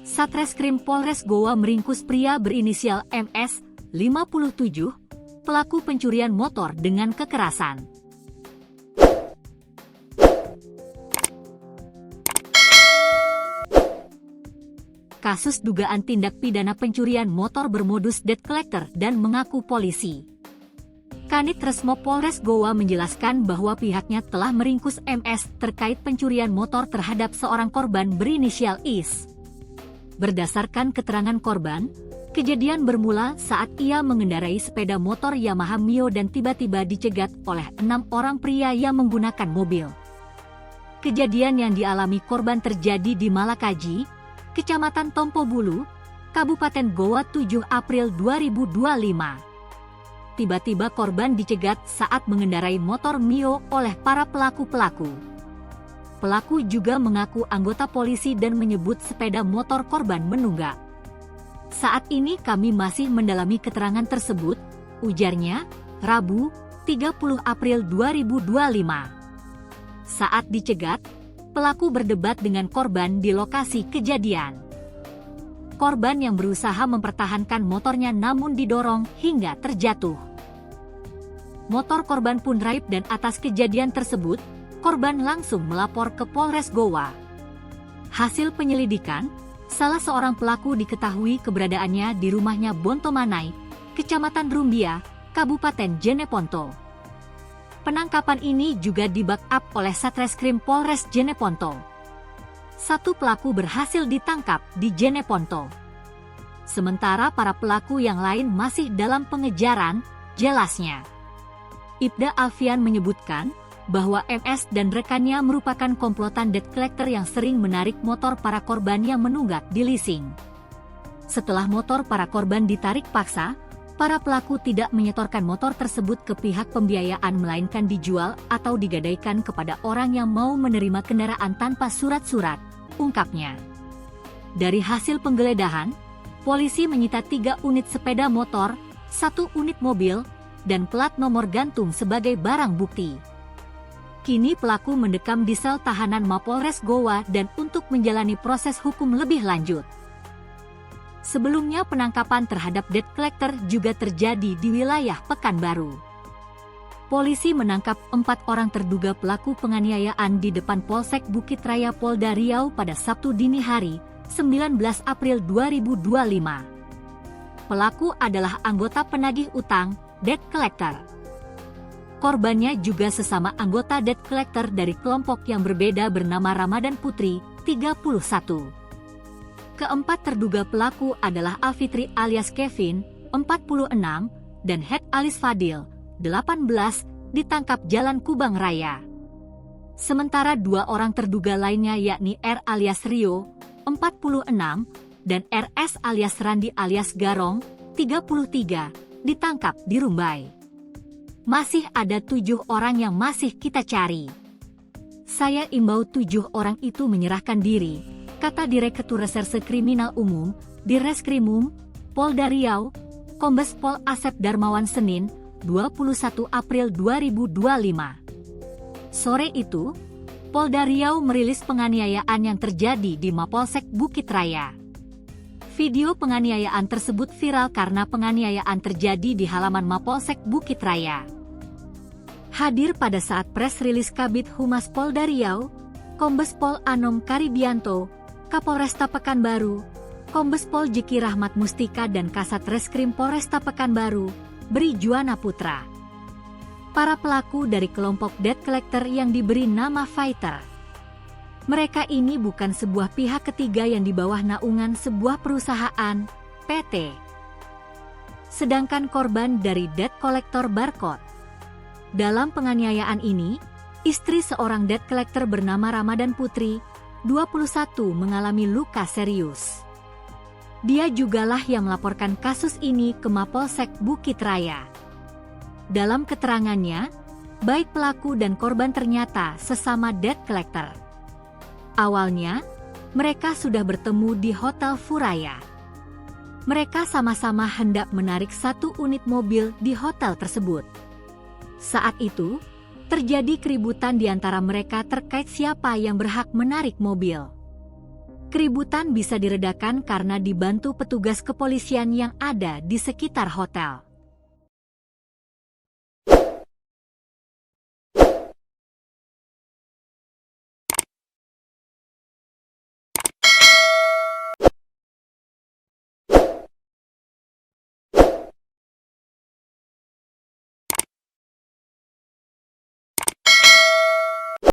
Satreskrim Polres Goa meringkus pria berinisial MS, 57, pelaku pencurian motor dengan kekerasan. Kasus dugaan tindak pidana pencurian motor bermodus debt collector dan mengaku polisi. Kanit Resmo Polres Goa menjelaskan bahwa pihaknya telah meringkus MS terkait pencurian motor terhadap seorang korban berinisial IS. Berdasarkan keterangan korban, kejadian bermula saat ia mengendarai sepeda motor Yamaha Mio dan tiba-tiba dicegat oleh 6 orang pria yang menggunakan mobil. Kejadian yang dialami korban terjadi di Malakaji, Kecamatan Tompo Bulu, Kabupaten Goa 7 April 2025. Tiba-tiba korban dicegat saat mengendarai motor Mio oleh para pelaku-pelaku. Pelaku juga mengaku anggota polisi dan menyebut sepeda motor korban menunggak. Saat ini kami masih mendalami keterangan tersebut, ujarnya, Rabu, 30 April 2025. Saat dicegat, pelaku berdebat dengan korban di lokasi kejadian. Korban yang berusaha mempertahankan motornya namun didorong hingga terjatuh. Motor korban pun raib dan atas kejadian tersebut, korban langsung melapor ke Polres Goa. Hasil penyelidikan, salah seorang pelaku diketahui keberadaannya di rumahnya Bontomanai, Kecamatan Rumbia, Kabupaten Jeneponto. Penangkapan ini juga di-backup oleh Satreskrim Polres Jeneponto. Satu pelaku berhasil ditangkap di Jeneponto. Sementara para pelaku yang lain masih dalam pengejaran, jelasnya. Ibda Alfian menyebutkan bahwa MS dan rekannya merupakan komplotan debt collector yang sering menarik motor para korban yang menunggak di leasing. Setelah motor para korban ditarik paksa, para pelaku tidak menyetorkan motor tersebut ke pihak pembiayaan melainkan dijual atau digadaikan kepada orang yang mau menerima kendaraan tanpa surat-surat, ungkapnya. Dari hasil penggeledahan, polisi menyita 3 unit sepeda motor, 1 unit mobil, dan plat nomor gantung sebagai barang bukti. Kini pelaku mendekam di sel tahanan Mapolres Goa dan untuk menjalani proses hukum lebih lanjut. Sebelumnya penangkapan terhadap debt collector juga terjadi di wilayah Pekanbaru. Polisi menangkap 4 orang terduga pelaku penganiayaan di depan Polsek Bukit Raya Polda Riau pada Sabtu dini hari, 19 April 2025. Pelaku adalah anggota penagih utang, debt collector. Korbannya juga sesama anggota debt collector dari kelompok yang berbeda bernama Ramadan Putri, 31. Keempat terduga pelaku adalah Alfitri alias Kevin, 46, dan Het alias Fadil, 18, ditangkap Jalan Kubang Raya. Sementara 2 orang terduga lainnya yakni R alias Rio, 46, dan RS alias Randi alias Garong, 33, ditangkap di Rumbai. Masih ada 7 orang yang masih kita cari. Saya imbau 7 orang itu menyerahkan diri, kata Direktur Reserse Kriminal Umum, Direskrimum, Polda Riau, Kombes Pol Asep Darmawan Senin, 21 April 2025. Sore itu, Polda Riau merilis penganiayaan yang terjadi di Mapolsek Bukit Raya. Video penganiayaan tersebut viral karena penganiayaan terjadi di halaman Mapolsek Bukit Raya. Hadir pada saat press rilis Kabid Humas Polda Riau, Kombes Pol Anom Karibianto, Kapolresta Pekanbaru, Kombes Pol Jeki Rahmat Mustika dan Kasat Reskrim Polresta Pekanbaru, Bri Juana Putra. Para pelaku dari kelompok debt collector yang diberi nama Fighter. Mereka ini bukan sebuah pihak ketiga yang di bawah naungan sebuah perusahaan, PT. Sedangkan korban dari debt collector Barcode. Dalam penganiayaan ini, istri seorang debt collector bernama Ramadan Putri, 21, mengalami luka serius. Dia jugalah yang melaporkan kasus ini ke Mapolsek Bukit Raya. Dalam keterangannya, baik pelaku dan korban ternyata sesama debt collector. Awalnya, mereka sudah bertemu di Hotel Furaya. Mereka sama-sama hendak menarik 1 unit mobil di hotel tersebut. Saat itu, terjadi keributan di antara mereka terkait siapa yang berhak menarik mobil. Keributan bisa diredakan karena dibantu petugas kepolisian yang ada di sekitar hotel.